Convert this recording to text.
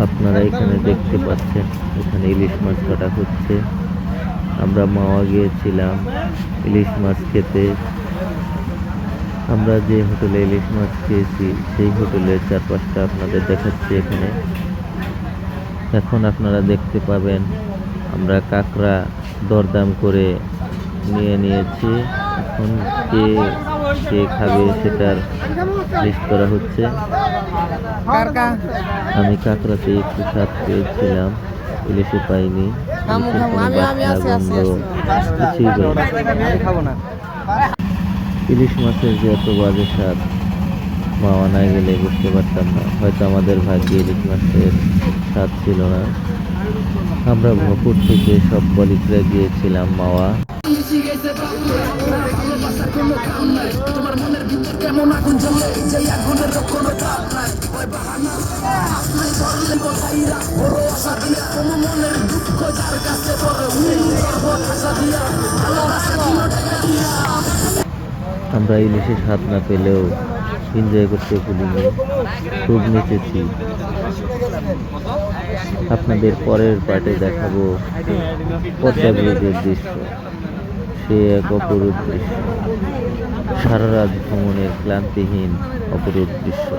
আপনারা এখানে দেখতে পাচ্ছেন, এখানে ইলিশ মাছ কাটা হচ্ছে। আমরা মাওয়া গিয়েছিলাম ইলিশ মাছ খেতে। আমরা যে হোটেলে ইলিশ মাছ খেয়েছি সেই হোটেলের চারপাশটা আপনাদের দেখাচ্ছি এখানে। এখন আপনারা দেখতে পাবেন আমরা কাঁকড়া দরদাম করে নিয়ে নিয়েছি। এখন কে কে খাবে সেটার লিস্ট করা হচ্ছে। আমি কাঁকড়াতে একটু স্বাদ পেয়েছিলাম, ইলিশে পাইনি। ইলিশের কোনো বাসনা গন্ধ কিছুই পাইনি। ইলিশ মাছের যে এত বাজে স্বাদ, মাওয়া না গেলে বুঝতে পারতাম না। হয়তো আমাদের ভাগ্যে ইলিশ মাছের স্বাদ ছিল না। আমরা ভপুর থেকে সব কলিগরা গিয়েছিলাম মাওয়া। আমরা ইলিশে স্বাদ না পেলেও এনজয় করতে ভুলিনি, খুব নেচেছি। আপনাদের পরের পার্টে দেখাবো পদ্মা ব্রিজের দৃশ্য। সে এক অপরূপ দৃশ্য, সারা রাত ভ্রমণের ক্লান্তিহীন অপরূপ দৃশ্য।